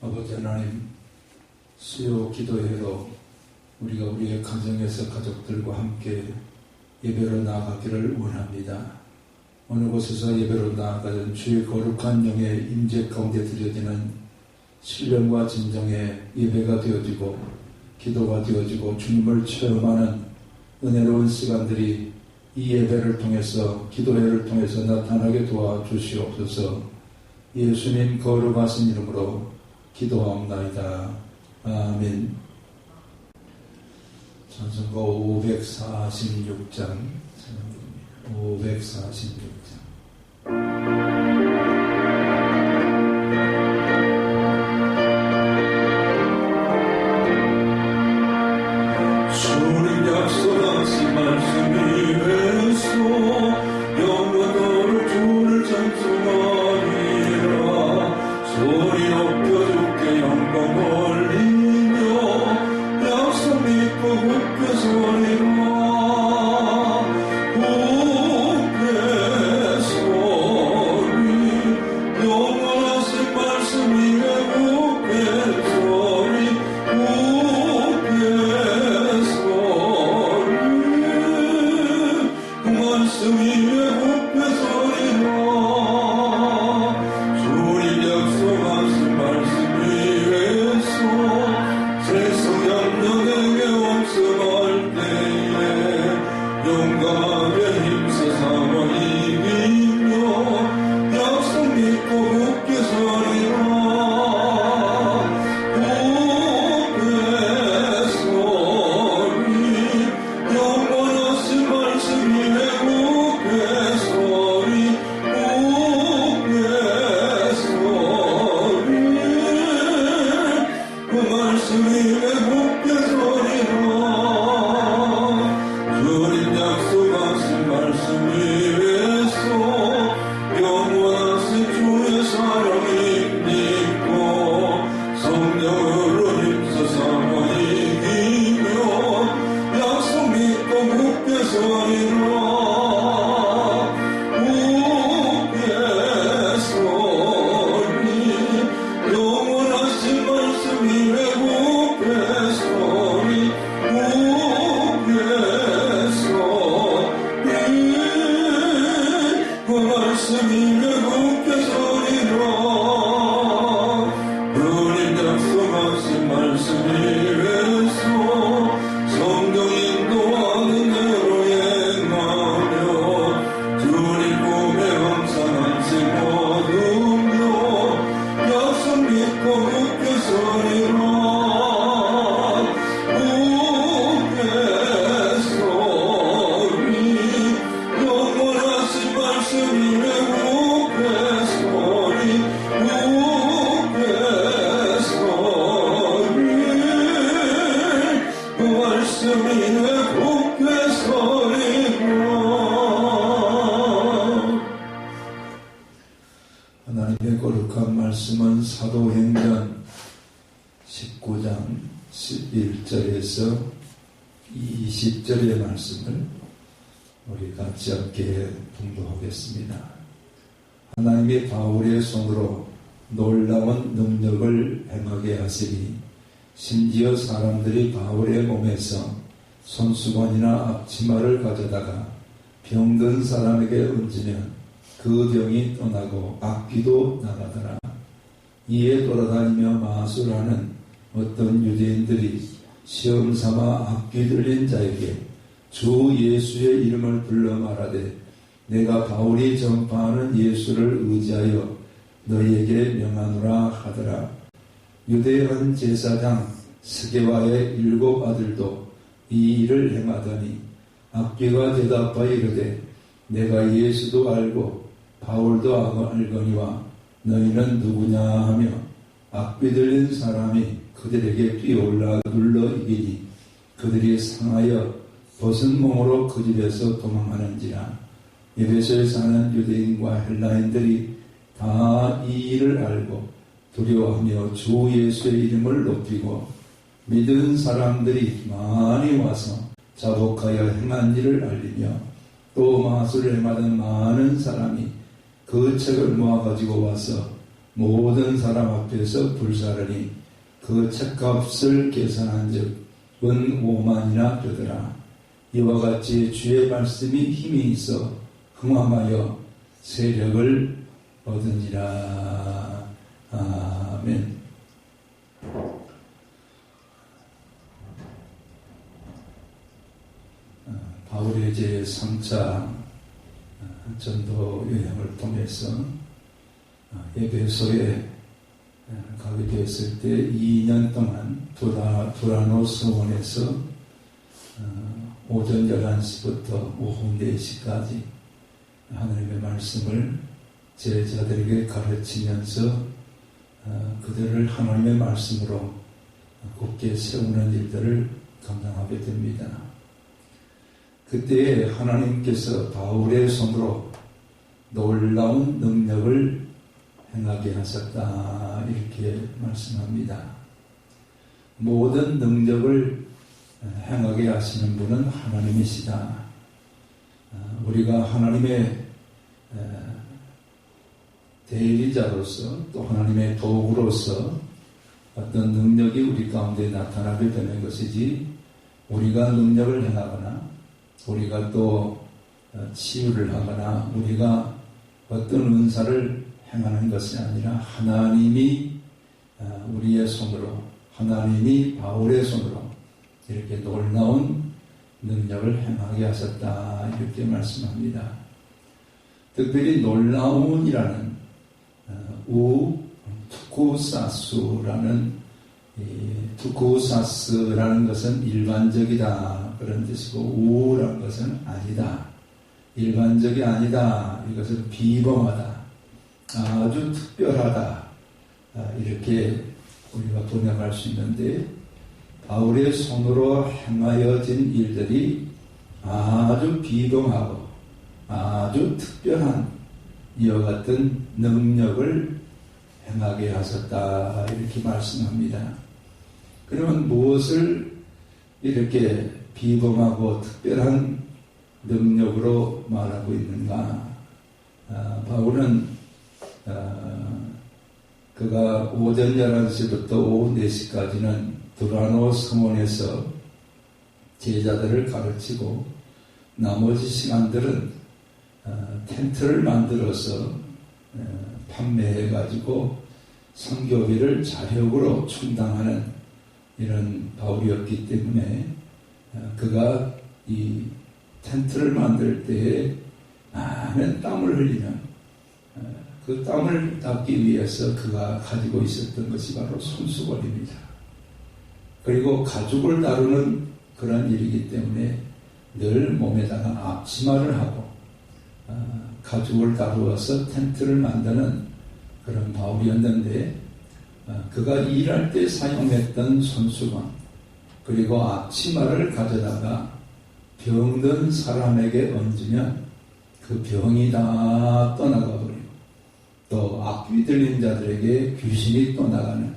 아버지 하나님, 수요 기도회로 우리가 우리의 가정에서 가족들과 함께 예배로 나아가기를 원합니다. 어느 곳에서 예배로 나아가든 주의 거룩한 영의 임재 가운데 드려지는 신령과 진정의 예배가 되어지고 기도가 되어지고 주님을 체험하는 은혜로운 시간들이 이 예배를 통해서, 기도회를 통해서 나타나게 도와주시옵소서. 예수님 거룩하신 이름으로 기도하옵나이다. 아멘. 찬송가 546장 546장. 주님 약속하신 말씀 위에서 영원토록 주를 찬송하리라. 소리 높여 주께 영광 올리며 약속 믿고 굳게 서리라. 하나님의 거룩한 말씀은 사도행전 19장 11절에서 20절의 말씀을 우리 같이 함께 봉독하겠습니다. 하나님이 바울의 손으로 놀라운 능력을 행하게 하시니 심지어 사람들이 바울의 몸에서 손수건이나 앞치마를 가져다가 병든 사람에게 얹으면 그 병이 떠나고 악귀도 나가더라. 이에 돌아다니며 마술하는 어떤 유대인들이 시험삼아 악귀 들린 자에게 주 예수의 이름을 불러 말하되 내가 바울이 전파하는 예수를 의지하여 너희에게 명하노라 하더라. 유대의 한 제사장 스게와의 7 아들도 이 일을 행하더니 악귀가 대답하여 이르되 내가 예수도 알고 바울도 알거니와 너희는 누구냐 하며 악귀 들린 사람이 그들에게 뛰어올라 눌러 이기니 그들이 상하여 벗은 몸으로 그 집에서 도망하는지라. 에베소에 사는 유대인과 헬라인들이 다 이 일을 알고 두려워하며 주 예수의 이름을 높이고 믿은 사람들이 많이 와서 자복하여 행한 일을 알리며 또 마술을 행하던 많은 사람이 그 책을 모아가지고 와서 모든 사람 앞에서 불사르니 그 책값을 계산한 즉 은 5만이나 되더라. 이와 같이 주의 말씀이 힘이 있어 흥함하여 세력을 얻으니라. 아멘. 바울의 제3차 전도 여행을 통해서 에베소에 가게 되었을 때 2년 동안 두라노 서원에서 오전 11시부터 오후 4시까지 하나님의 말씀을 제자들에게 가르치면서 그들을 하나님의 말씀으로 굳게 세우는 일들을 감당하게 됩니다. 그때에 하나님께서 바울의 손으로 놀라운 능력을 행하게 하셨다 이렇게 말씀합니다. 모든 능력을 행하게 하시는 분은 하나님이시다. 우리가 하나님의 대리자로서 또 하나님의 도구로서 어떤 능력이 우리 가운데 나타나게 되는 것이지 우리가 능력을 행하거나 우리가 또 치유를 하거나 우리가 어떤 은사를 행하는 것이 아니라 하나님이 우리의 손으로 하나님이 바울의 손으로 이렇게 놀라운 능력을 행하게 하셨다 이렇게 말씀합니다. 특별히 놀라운이라는 투쿠사스라는 투쿠사스라는 것은 일반적이다 그런 뜻이고 우라는 것은 아니다 일반적이 아니다 이것은 비범하다 아주 특별하다 이렇게 우리가 번역할 수 있는데 바울의 손으로 행하여진 일들이 아주 비범하고 아주 특별한 이와 같은 능력을 행하게 하셨다 이렇게 말씀합니다. 그러면 무엇을 이렇게 비범하고 특별한 능력으로 말하고 있는가? 바울은 그가 오전 11시부터 오후 4시까지는 두라노 성원에서 제자들을 가르치고 나머지 시간들은 텐트를 만들어서 판매해가지고 선교비를 자력으로 충당하는 이런 바울이었기 때문에 그가 이 텐트를 만들 때에 많은 땀을 흘리는 그 땀을 닦기 위해서 그가 가지고 있었던 것이 바로 손수건입니다. 그리고 가죽을 다루는 그런 일이기 때문에 늘 몸에다가 앞치마를 하고 가죽을 다루어서 텐트를 만드는 그런 바울이었는데 그가 일할 때 사용했던 손수건 그리고 앞치마를 가져다가 병든 사람에게 얹으면 그 병이 다 떠나가 버리고 또 악귀 들린 자들에게 귀신이 떠나가는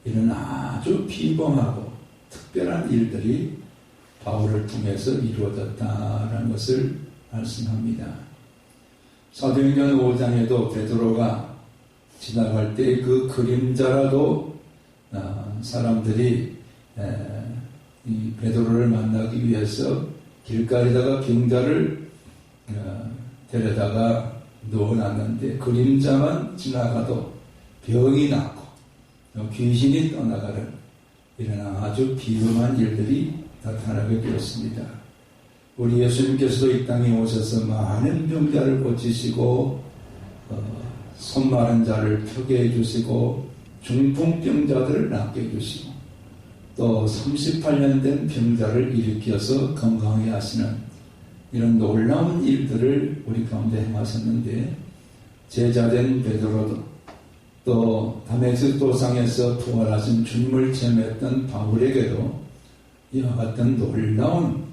이런 아주 비범하고 특별한 일들이 바울을 통해서 이루어졌다는 것을 말씀합니다. 사도행전 5장에도 베드로가 지나갈 때 그 그림자라도 사람들이 이 베드로를 만나기 위해서 길가에다가 병자를 데려다가 넣어놨는데 그림자만 지나가도 병이 낫고 귀신이 떠나가는 이런 아주 비범한 일들이 나타나게 되었습니다. 우리 예수님께서도 이 땅에 오셔서 많은 병자를 고치시고 손 마른 자를 펴게 해주시고 중풍병자들을 낫게 해주시고 또 38년 된 병자를 일으켜서 건강하게 하시는 이런 놀라운 일들을 우리 가운데 행하셨는데 제자된 베드로도 또 다메섹 도상에서 부활하신 주님을 체험했던 바울에게도 이와 같은 놀라운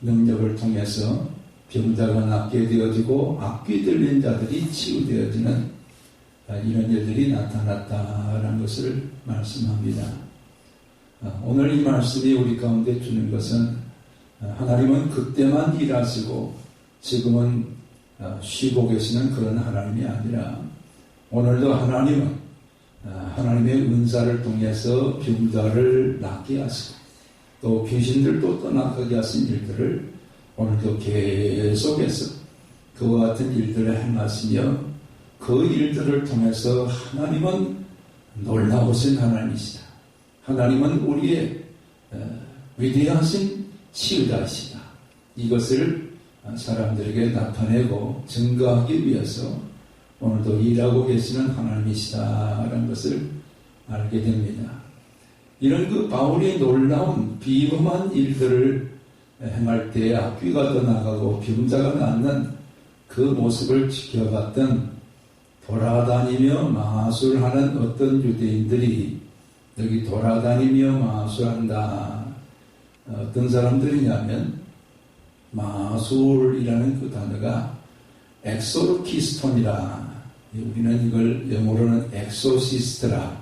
능력을 통해서 병자가 낫게 되어지고 악귀 들린 자들이 치유되어지는 이런 일들이 나타났다라는 것을 말씀합니다. 오늘 이 말씀이 우리 가운데 주는 것은 하나님은 그때만 일하시고 지금은 쉬고 계시는 그런 하나님이 아니라 오늘도 하나님은 하나님의 은사를 통해서 병자를 낫게 하시고 또 귀신들도 떠나가게 하신 일들을 오늘도 계속해서 그와 같은 일들을 행하시며 그 일들을 통해서 하나님은 놀라우신 하나님이시다. 하나님은 우리의 위대하신 치유자이시다. 이것을 사람들에게 나타내고 증거하기 위해서 오늘도 일하고 계시는 하나님이시다라는 것을 알게 됩니다. 이런 그 바울이 놀라운 비범한 일들을 행할 때 악귀가 떠나가고 병자가 낫는 그 모습을 지켜봤던 돌아다니며 마술하는 어떤 유대인들이 여기 돌아다니며 마술한다. 어떤 사람들이냐면 마술이라는 그 단어가 엑소르키스톤이라 우리는 이걸 영어로는 엑소시스트라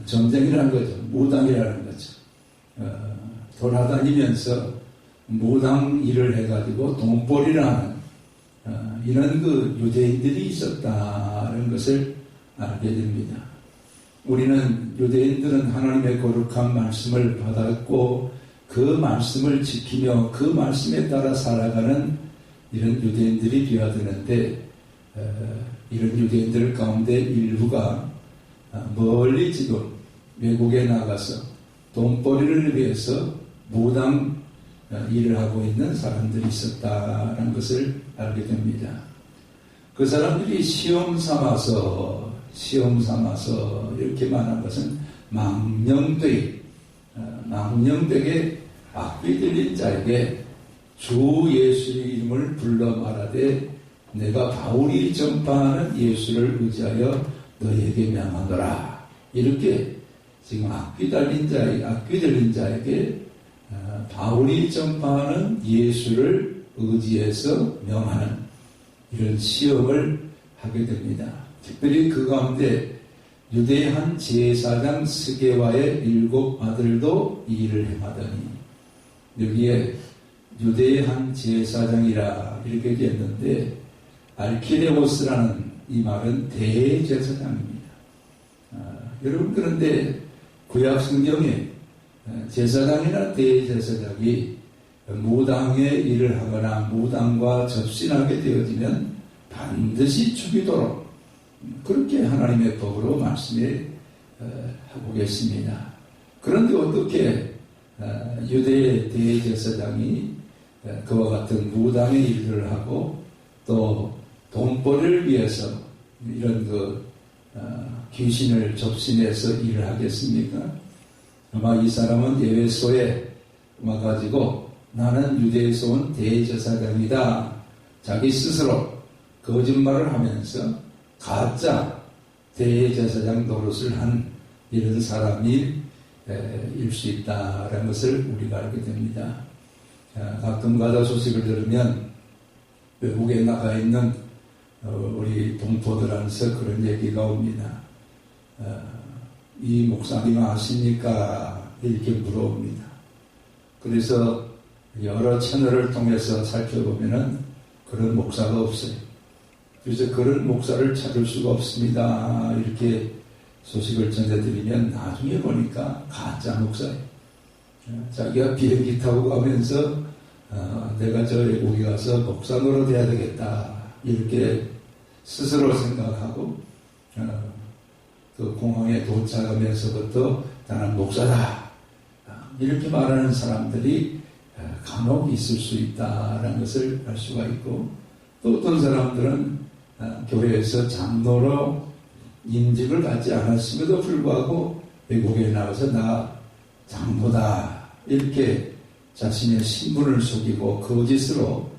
전쟁이라는 거죠. 무당이라는 거죠. 돌아다니면서 무당 일을 해가지고 돈벌이를 하는 이런 그 유대인들이 있었다는 것을 알게 됩니다. 우리는 유대인들은 하나님의 거룩한 말씀을 받았고 그 말씀을 지키며 그 말씀에 따라 살아가는 이런 유대인들이 되어야 되는데 이런 유대인들 가운데 일부가 멀리 지금 외국에 나가서 돈벌이를 위해서 무당 일을 하고 있는 사람들이 있었다는 것을 알게 됩니다. 그 사람들이 시험 삼아서 이렇게 말한 것은 망령되게 악귀 들린 자에게 주 예수의 이름을 불러 말하되 내가 바울이 전파하는 예수를 의지하여 너에게 명하노라. 이렇게 지금 악귀 들린 자에게 바울이 전파하는 예수를 의지해서 명하는 이런 시험을 하게 됩니다. 특별히 그 가운데 유대의 한 제사장 스게와의 7 아들도 이 일을 행하더니 여기에 유대의 한 제사장이라 이렇게 되었는데 알키레오스라는 이 말은 대제사장입니다. 여러분 그런데 구약 성경에 제사장이나 대제사장이 무당의 일을 하거나 무당과 접신하게 되어지면 반드시 죽이도록 그렇게 하나님의 법으로 말씀해 하고 계십니다. 그런데 어떻게 유대의 대제사장이 그와 같은 무당의 일들을 하고 또 돈벌이를 위해서 이런 귀신을 접신해서 일을 하겠습니까? 아마 이 사람은 에베소에 와가지고 나는 유대에서 온 대제사장이다. 자기 스스로 거짓말을 하면서 가짜 대제사장 노릇을 한 이런 사람이 일 수 있다라는 것을 우리가 알게 됩니다. 가끔 가다 소식을 들으면 외국에 나가 있는 우리 동포들한테서 그런 얘기가 옵니다. 이 목사님 아십니까? 이렇게 물어봅니다. 그래서 여러 채널을 통해서 살펴보면은 그런 목사가 없어요. 그래서 그런 목사를 찾을 수가 없습니다. 이렇게 소식을 전해드리면 나중에 보니까 가짜 목사예요. 자기가 비행기 타고 가면서 내가 저 외국에 가서 목사 노릇해야 되겠다. 이렇게 스스로 생각하고 그 공항에 도착하면서부터 나는 목사다. 이렇게 말하는 사람들이 간혹 있을 수 있다라는 것을 알 수가 있고 또 어떤 사람들은 교회에서 장로로 임직을 받지 않았음에도 불구하고 외국에 나가서 나 장로다 이렇게 자신의 신분을 속이고 거짓으로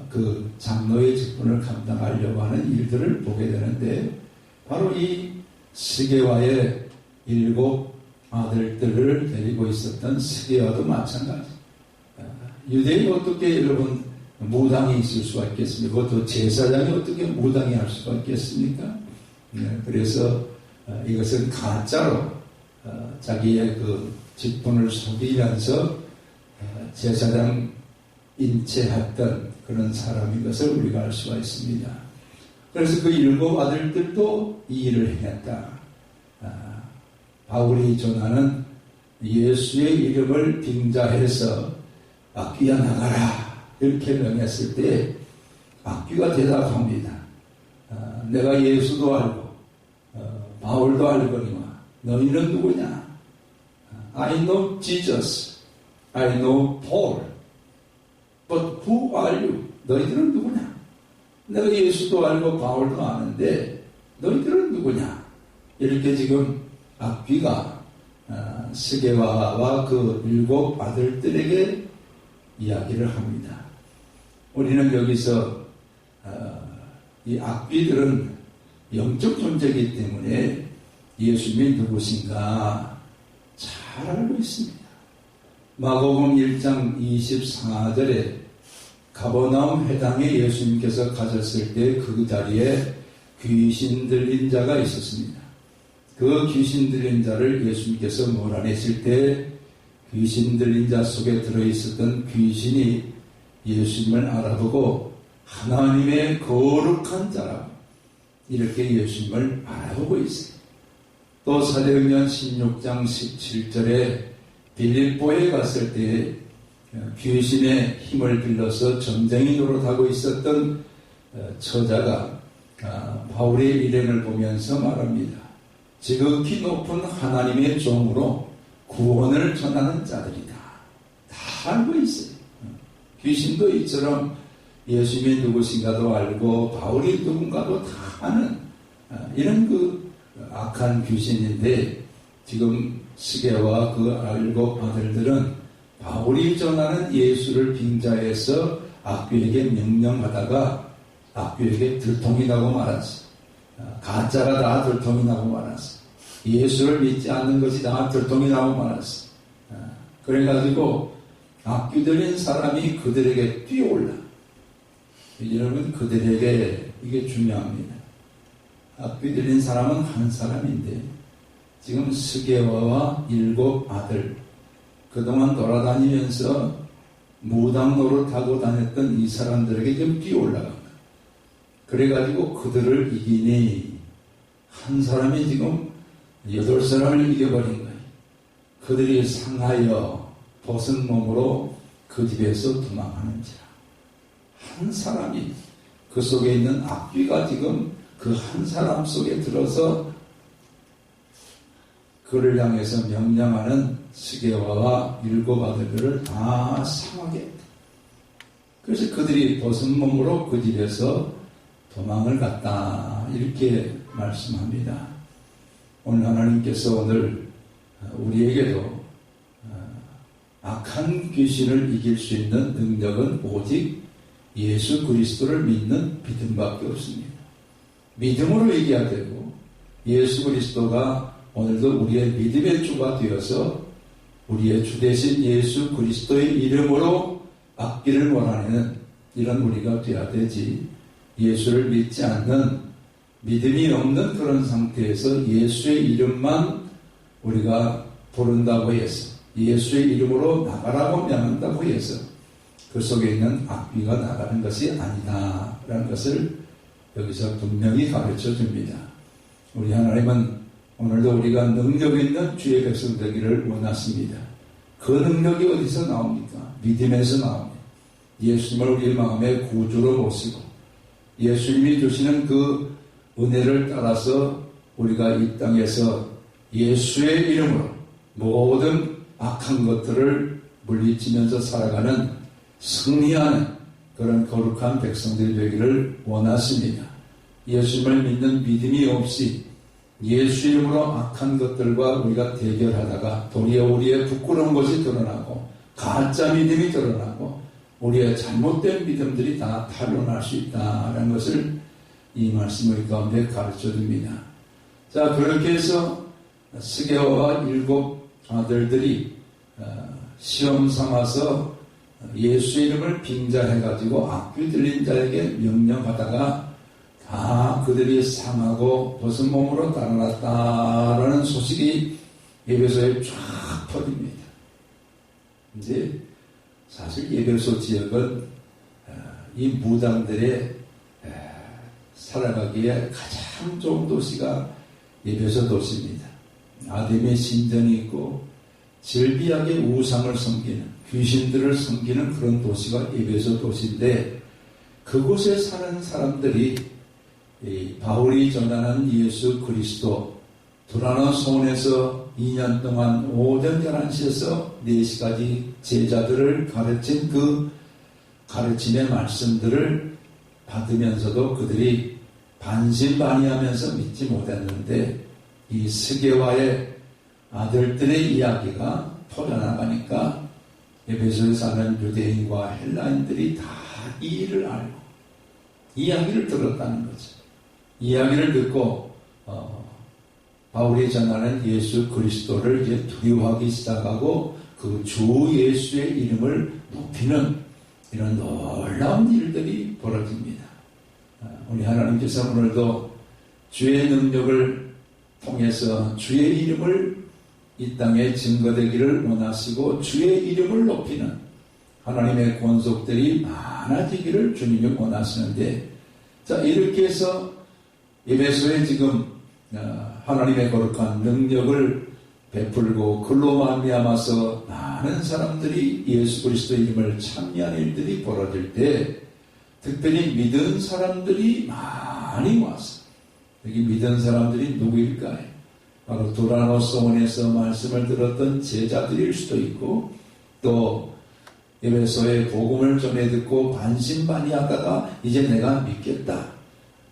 그 장로의 직분을 감당하려고 하는 일들을 보게 되는데 바로 이 스게와의 7 아들들을 데리고 있었던 스게와도 마찬가지. 유대인이 어떻게 여러분 무당이 있을 수가 있겠습니까? 그것도 제사장이 어떻게 무당이 할 수가 있겠습니까? 그래서 이것은 가짜로 자기의 그 직분을 속이면서 제사장 인체했던 그런 사람인 것을 우리가 알 수가 있습니다. 그래서 그 7 아들들도 이 일을 행했다. 바울이 전하는 예수의 이름을 빙자해서 악귀야 나가라 이렇게 명했을 때 악귀가 대답합니다. 내가 예수도 알고 바울도 알거니와 너희는 누구냐? I know Jesus, I know Paul, but who are you? 너희들은 누구냐? 내가 예수도 알고 바울도 아는데 너희들은 누구냐? 이렇게 지금 악귀가 스게와와 그 7 아들들에게 이야기를 합니다. 우리는 여기서 이 악귀들은 영적 존재이기 때문에 예수님이 누구신가 잘 알고 있습니다. 마가복음 1장 24절에 가버나움 회당에 예수님께서 가셨을 때 그 자리에 귀신 들린 자가 있었습니다. 그 귀신 들린 자를 예수님께서 몰아내실 때 귀신 들린 자 속에 들어있었던 귀신이 예수님을 알아보고 하나님의 거룩한 자라고 이렇게 예수님을 알아보고 있어요. 또 사도행전 16장 17절에 빌립보에 갔을 때 귀신의 힘을 빌려서 전쟁이 노릇하고 있었던 처자가 바울의 일행을 보면서 말합니다. 지극히 높은 하나님의 종으로 구원을 전하는 자들이다. 다 알고 있어요. 귀신도 이처럼 예수님이 누구신가도 알고 바울이 누군가도 다 아는 이런 그 악한 귀신인데 지금 스게와 그 7 아들들은 바울이 전하는 예수를 빙자해서 악귀에게 명령하다가 악귀에게 들통이 나고 말았어. 가짜가 다 들통이 나고 말았어. 예수를 믿지 않는 것이 다 들통이 나고 말았어. 그래가지고 악귀 들린 사람이 그들에게 뛰어올라. 여러분 그들에게 이게 중요합니다. 악귀 들린 사람은 한 사람인데 지금 스게와와 7 아들 그동안 돌아다니면서 무당 노릇하고 다녔던 이 사람들에게 좀 뛰어올라갑니다. 그래가지고 그들을 이기니 한 사람이 지금 8사람을 이겨버린 거예요. 그들이 상하여 벗은 몸으로 그 집에서 도망하는지라. 한 사람이 그 속에 있는 악귀가 지금 그 한 사람 속에 들어서 그를 향해서 명령하는 스게와와 7 아들들을 다 상하게 했다. 그래서 그들이 벗은 몸으로 그 집에서 도망을 갔다. 이렇게 말씀합니다. 오늘 하나님께서 오늘 우리에게도 악한 귀신을 이길 수 있는 능력은 오직 예수 그리스도를 믿는 믿음밖에 없습니다. 믿음으로 이겨야 되고 예수 그리스도가 오늘도 우리의 믿음의 주가 되어서 우리의 주 대신 예수 그리스도의 이름으로 악기를 몰아내는 이런 우리가 되어야 되지 예수를 믿지 않는 믿음이 없는 그런 상태에서 예수의 이름만 우리가 부른다고 해서 예수의 이름으로 나가라고 명한다고 해서 그 속에 있는 악귀가 나가는 것이 아니다 라는 것을 여기서 분명히 가르쳐 줍니다. 우리 하나님은 오늘도 우리가 능력 있는 주의 백성 되기를 원하십니다. 그 능력이 어디서 나옵니까? 믿음에서 나옵니다. 예수님을 우리 마음의 구주로 모시고 예수님이 주시는 그 은혜를 따라서 우리가 이 땅에서 예수의 이름으로 모든 악한 것들을 물리치면서 살아가는 승리하는 그런 거룩한 백성들이 되기를 원하십니다. 예수님을 믿는 믿음이 없이 예수 이름으로 악한 것들과 우리가 대결하다가 도리어 우리의 부끄러운 것이 드러나고 가짜 믿음이 드러나고 우리의 잘못된 믿음들이 다 탄로날 수 있다는 것을 이 말씀의 가운데 가르쳐 줍니다. 자, 그렇게 해서 스게와와 7 아들들이 시험 삼아서 예수 이름을 빙자해가지고 악귀 들린 자에게 명령하다가 다 그들이 상하고 벗은 몸으로 달아났다라는 소식이 에베소에 쫙 퍼집니다. 이제 사실 에베소 지역은 이 무당들의 살아가기에 가장 좋은 도시가 에베소 도시입니다. 아담의 신전이 있고 즐비하게 우상을 섬기는, 귀신들을 섬기는 그런 도시가 에베소 도시인데, 그곳에 사는 사람들이 바울이 전하는 예수 그리스도, 두라노소원에서 2년 동안 오전 11시에서 4시까지 제자들을 가르친 그 가르침의 말씀들을 받으면서도 그들이 반신반의하면서 믿지 못했는데, 이 스게와의 아들들의 이야기가 퍼져나가니까 에베소에 사는 유대인과 헬라인들이 다 이 일을 알고 이야기를 들었다는 거죠. 이야기를 듣고 바울이 전하는 예수 그리스도를 이제 두려워하기 시작하고 그 주 예수의 이름을 높이는 이런 놀라운 일들이 벌어집니다. 우리 하나님께서 오늘도 주의 능력을 통해서 주의 이름을 이 땅에 증거되기를 원하시고 주의 이름을 높이는 하나님의 권속들이 많아지기를 주님이 원하시는데, 자, 이렇게 해서 에베소에 지금 하나님의 거룩한 능력을 베풀고 그로 말미암아서 많은 사람들이 예수 그리스도 이름을 찬미하는 일들이 벌어질 때, 특별히 믿은 사람들이 많이 와서, 여기 믿은 사람들이 누구일까요? 바로 두라노소원에서 말씀을 들었던 제자들일 수도 있고, 또 에베소의 복음을 전해 듣고 반신반의하다가 이제 내가 믿겠다,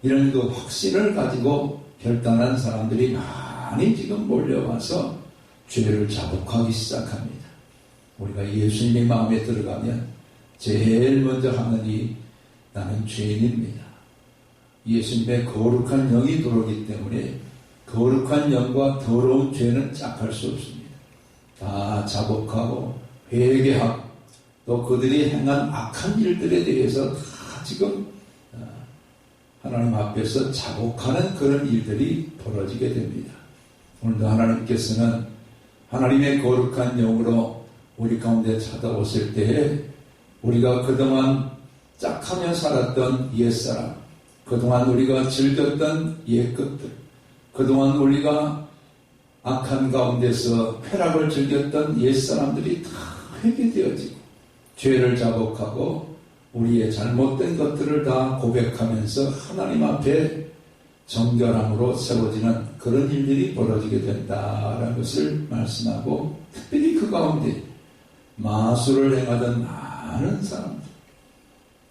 이런 그 확신을 가지고 결단한 사람들이 많이 지금 몰려와서 죄를 자복하기 시작합니다. 우리가 예수님의 마음에 들어가면 제일 먼저 하는 일이 나는 죄인입니다. 예수님의 거룩한 영이 들어오기 때문에 거룩한 영과 더러운 죄는 짝할 수 없습니다. 다 자복하고 회개하고 또 그들이 행한 악한 일들에 대해서 다 지금 하나님 앞에서 자복하는 그런 일들이 벌어지게 됩니다. 오늘도 하나님께서는 하나님의 거룩한 영으로 우리 가운데 찾아오실 때에 우리가 그동안 짝하며 살았던 옛사람, 그동안 우리가 즐겼던 옛것들, 그동안 우리가 악한 가운데서 쾌락을 즐겼던 옛사람들이 다 회개되어지고 죄를 자복하고 우리의 잘못된 것들을 다 고백하면서 하나님 앞에 정결함으로 세워지는 그런 일들이 벌어지게 된다라는 것을 말씀하고, 특별히 그 가운데 마술을 행하던 많은 사람들,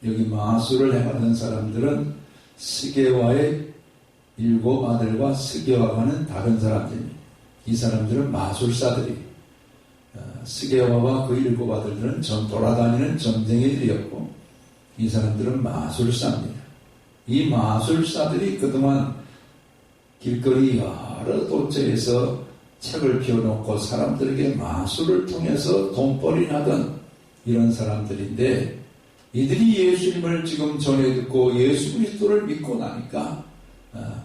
여기 마술을 행하던 사람들은 스게와의 7 아들과 스게와와는 다른 사람들입니다. 이 사람들은 마술사들이, 스게와와 그 7 아들들은 돌아다니는 점쟁이들이었고, 이 사람들은 마술사입니다. 이 마술사들이 그동안 길거리 여러 도처에서 책을 피워놓고 사람들에게 마술을 통해서 돈벌이 나던 이런 사람들인데, 이들이 예수님을 지금 전해 듣고 예수 그리스도를 믿고 나니까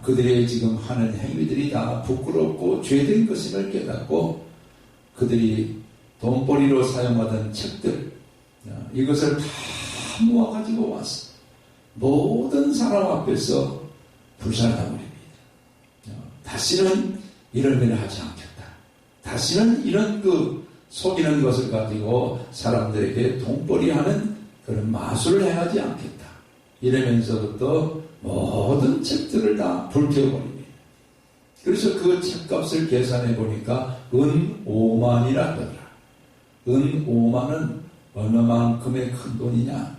그들의 지금 하는 행위들이 다 부끄럽고 죄된 것임을 깨닫고 그들이 돈벌이로 사용하던 책들, 이것을 다 모아가지고 와서 모든 사람 앞에서 불살라버립니다. 다시는 이런 일을 하지 않겠다. 다시는 이런 속이는 것을 가지고 사람들에게 돈벌이하는 그런 마술을 행하지 않겠다. 이러면서부터 모든 책들을 다 불태워버립니다. 그래서 그 책값을 계산해 보니까 은 5만이라더라. 은 5만은 어느 만큼의 큰 돈이냐?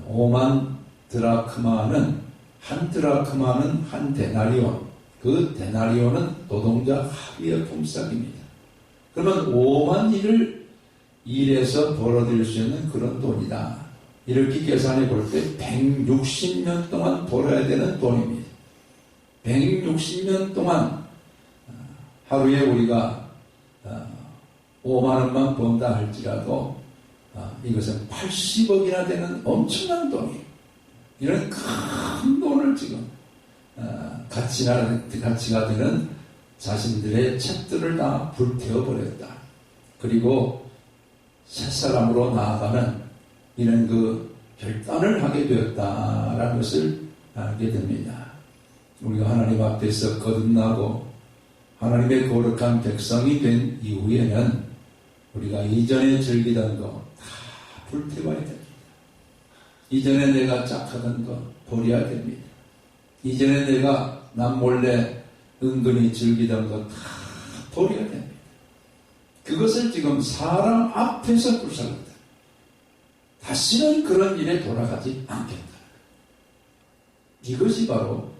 5만 드라크마는, 한 드라크마는 한 데나리온, 그 데나리온은 노동자 하루의 품삯입니다. 그러면 5만 일을 일해서 벌어들일 수 있는 그런 돈이다. 이렇게 계산해 볼 때 160년 동안 벌어야 되는 돈입니다. 160년 동안 하루에 우리가 5만 원만 번다 할지라도 이것은 80억이나 되는 엄청난 돈이에요. 이런 큰 돈을 지금 가치가 되는 자신들의 책들을 다 불태워버렸다. 그리고 새사람으로 나아가는 이런 결단을 하게 되었다라는 것을 알게 됩니다. 우리가 하나님 앞에서 거듭나고 하나님의 거룩한 백성이 된 이후에는 우리가 이전에 즐기던 거 다 불태워야 됩니다. 이전에 내가 착하던 거 버려야 됩니다. 이전에 내가 남몰래 은근히 즐기던 거 다 버려야 됩니다. 그것을 지금 사람 앞에서 불살랐다. 다시는 그런 일에 돌아가지 않겠다. 이것이 바로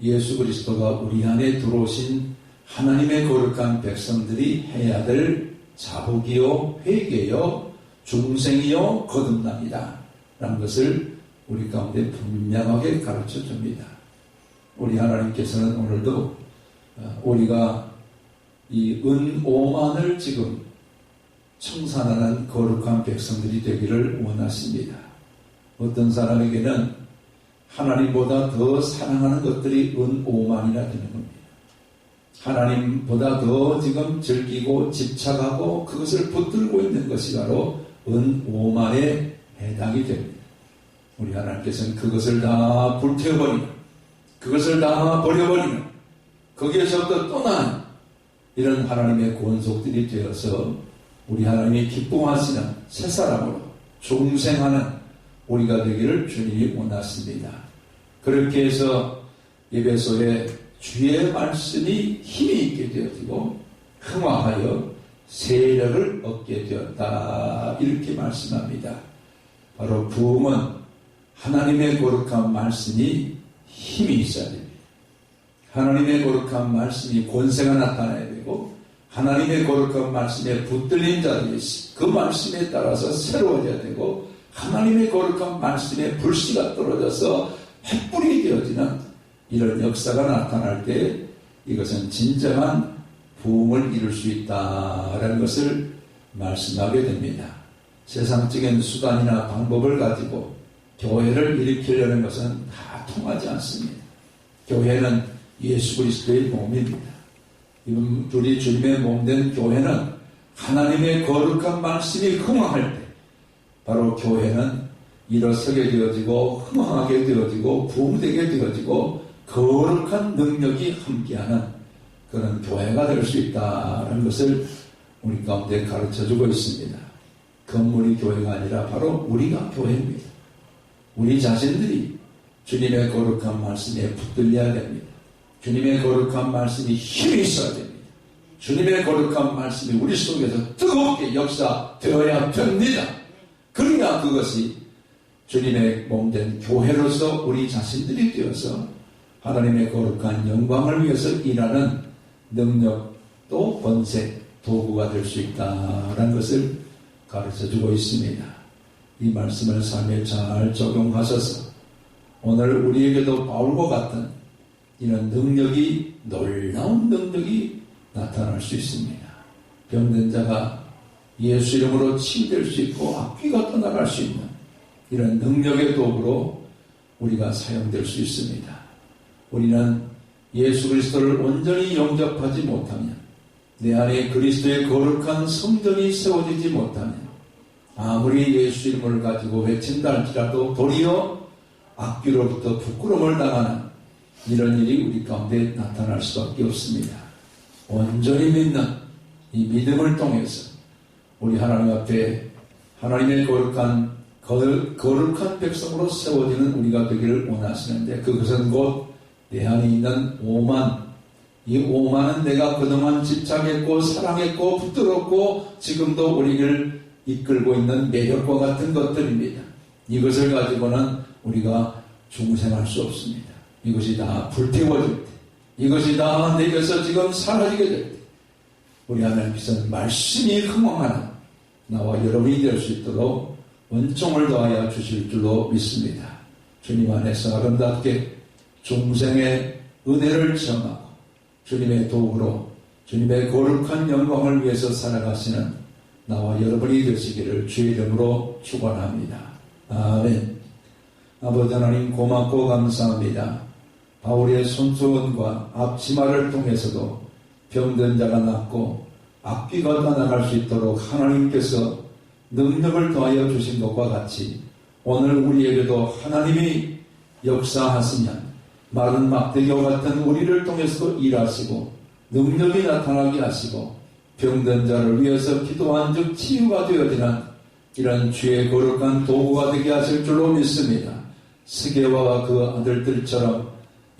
예수 그리스도가 우리 안에 들어오신 하나님의 거룩한 백성들이 해야 될 자복이요, 회개요, 중생이요, 거듭남이다 라는 것을 우리 가운데 분명하게 가르쳐 줍니다. 우리 하나님께서는 오늘도 우리가 이 은오만을 지금 청산하는 거룩한 백성들이 되기를 원하십니다. 어떤 사람에게는 하나님보다 더 사랑하는 것들이 은오만이라 되는 겁니다. 하나님보다 더 지금 즐기고 집착하고 그것을 붙들고 있는 것이 바로 은오만에 해당이 됩니다. 우리 하나님께서는 그것을 다 불태워버리는, 그것을 다 버려버리는, 거기에서부터 떠나는 이런 하나님의 권속들이 되어서 우리 하나님이 기뻐하시는 새 사람으로 중생하는 우리가 되기를 주님이 원하십니다. 그렇게 해서 에베소에 주의 말씀이 힘이 있게 되어지고 흥황하여 세력을 얻게 되었다 이렇게 말씀합니다. 바로 부흥은 하나님의 거룩한 말씀이 힘이 있어야 됩니다. 하나님의 거룩한 말씀이 권세가 나타나야 되고 하나님의 거룩한 말씀에 붙들린 자들이 그 말씀에 따라서 새로워져야 되고 하나님의 거룩한 말씀에 불씨가 떨어져서 횃불이 되어지는 이런 역사가 나타날 때 이것은 진정한 부흥을 이룰 수 있다라는 것을 말씀하게 됩니다. 세상적인 수단이나 방법을 가지고 교회를 일으키려는 것은 다 통하지 않습니다. 교회는 예수 그리스도의 몸입니다. 우리 주님의 몸된 교회는 하나님의 거룩한 말씀이 흥황할 때 바로 교회는 일어서게 되어지고 흥황하게 되어지고 부흥되게 되어지고 거룩한 능력이 함께하는 그런 교회가 될 수 있다는 것을 우리 가운데 가르쳐주고 있습니다. 건물이 교회가 아니라 바로 우리가 교회입니다. 우리 자신들이 주님의 거룩한 말씀에 붙들려야 됩니다. 주님의 거룩한 말씀이 힘이 있어야 됩니다. 주님의 거룩한 말씀이 우리 속에서 뜨겁게 역사되어야 됩니다. 그러나 그것이 주님의 몸된 교회로서 우리 자신들이 되어서 하나님의 거룩한 영광을 위해서 일하는 능력 또 권세 도구가 될 수 있다는 것을 가르쳐주고 있습니다. 이 말씀을 삶에 잘 적용하셔서 오늘 우리에게도 바울과 같은 이런 능력이 놀라운 능력이 나타날 수 있습니다. 병든 자가 예수 이름으로 치유될 수 있고 악귀가 떠나갈 수 있는 이런 능력의 도구로 우리가 사용될 수 있습니다. 우리는 예수 그리스도를 온전히 영접하지 못하면 내 안에 그리스도의 거룩한 성전이 세워지지 못하면 아무리 예수 이름을 가지고 외친다 할지라도 도리어 악귀로부터 부끄러움을 당하는 이런 일이 우리 가운데 나타날 수밖에 없습니다. 온전히 믿는 이 믿음을 통해서 우리 하나님 앞에 하나님의 거룩한 백성으로 세워지는 우리가 되기를 원하시는데 그것은 곧 내 안에 있는 오만, 이 오만은 내가 그동안 집착했고 사랑했고 붙들었고 지금도 우리를 이끌고 있는 매력과 같은 것들입니다. 이것을 가지고는 우리가 중생할 수 없습니다. 이것이 다 불태워질 때, 이것이 다 내게서 지금 사라지게 될 때, 우리 하나님께서는 말씀이 흥황하는 나와 여러분이 될 수 있도록 은총을 더하여 주실 줄로 믿습니다. 주님 안에서 아름답게 중생의 은혜를 체험하고 주님의 도구로 주님의 거룩한 영광을 위해서 살아가시는 나와 여러분이 되시기를 주의 이름으로 축원합니다. 아멘. 아버지 하나님 고맙고 감사합니다. 바울의 손수건과 앞치마를 통해서도 병든 자가 낫고 악귀가 떠나갈 수 있도록 하나님께서 능력을 더하여 주신 것과 같이 오늘 우리에게도 하나님이 역사하시면 마른 막대기와 같은 우리를 통해서도 일하시고 능력이 나타나게 하시고 병든 자를 위해서 기도한 즉 치유가 되어지는 이런 주의 거룩한 도구가 되게 하실 줄로 믿습니다. 스게와와 그 아들들처럼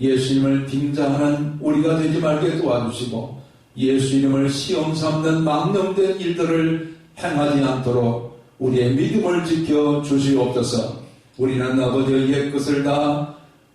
예수님을 빙자하는 우리가 되지 말게 도와주시고 예수 이름을 시험 삼는 망령된 일들을 행하지 않도록 우리의 믿음을 지켜 주시옵소서. 우리는 아버지의 옛것을 다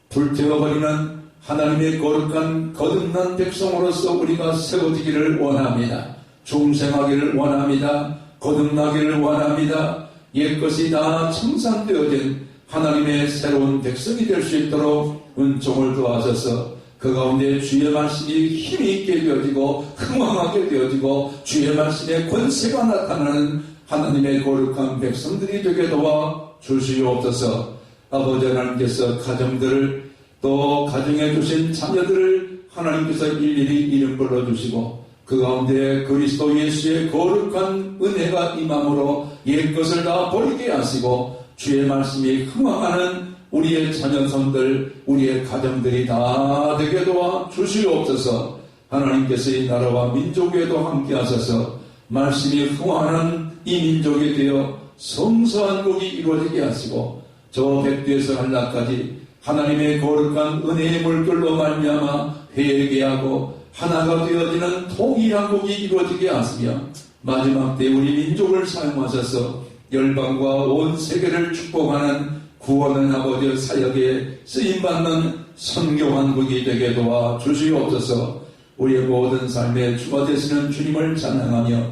불태워버리는 하나님의 거룩한 거듭난 백성으로서 우리가 세워지기를 원합니다. 중생하기를 원합니다. 거듭나기를 원합니다. 옛것이 다 청산되어진 하나님의 새로운 백성이 될 수 있도록 은총을 더하셔서 그 가운데 주의 말씀이 힘이 있게 되어지고 흥왕하게 되어지고 주의 말씀의 권세가 나타나는 하나님의 거룩한 백성들이 되게 도와 주시옵소서. 아버지 하나님께서 가정들을 또 가정에 주신 자녀들을 하나님께서 일일이 이름 불러주시고 그 가운데 그리스도 예수의 거룩한 은혜가 임함으로 옛것을 다 버리게 하시고 주의 말씀이 흥왕하는 우리의 자녀손들 우리의 가정들이 다 되게 도와 주시옵소서. 하나님께서 이 나라와 민족에도 함께 하셔서 말씀이 흥왕하는 이 민족이 되어 성서한 복이 이루어지게 하시고 저 백두에서 한라까지 하나님의 거룩한 은혜의 물결로 말미암아 회개하고 하나가 되어지는 통일한 복이 이루어지게 하시며 마지막 때 우리 민족을 사용하셔서 열방과 온 세계를 축복하는 구원은 아버지의 사역에 쓰임받는 선교한 복이 되게 도와 주시옵소서. 우리의 모든 삶의 주가 되시는 주님을 찬양하며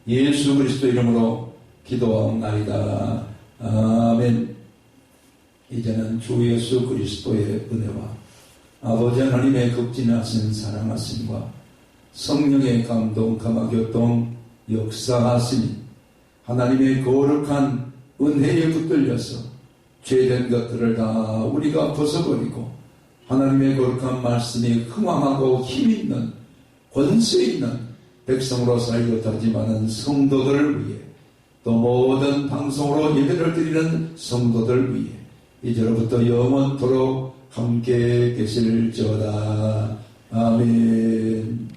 예수 그리스도 이름으로 기도하옵나이다. 아멘. 이제는 주 예수 그리스도의 은혜와 아버지 하나님의 극진하신 사랑하심과 성령의 감동 감화교통 역사하심이 하나님의 거룩한 은혜에 붙들려서 죄된 것들을 다 우리가 벗어버리고 하나님의 거룩한 말씀이 흥왕하고 힘있는 권세 있는 백성으로 살게 하지만은 성도들을 위해 또 모든 방송으로 예배를 드리는 성도들 위해 이제로부터 영원토록 함께 계실지어다. 아멘.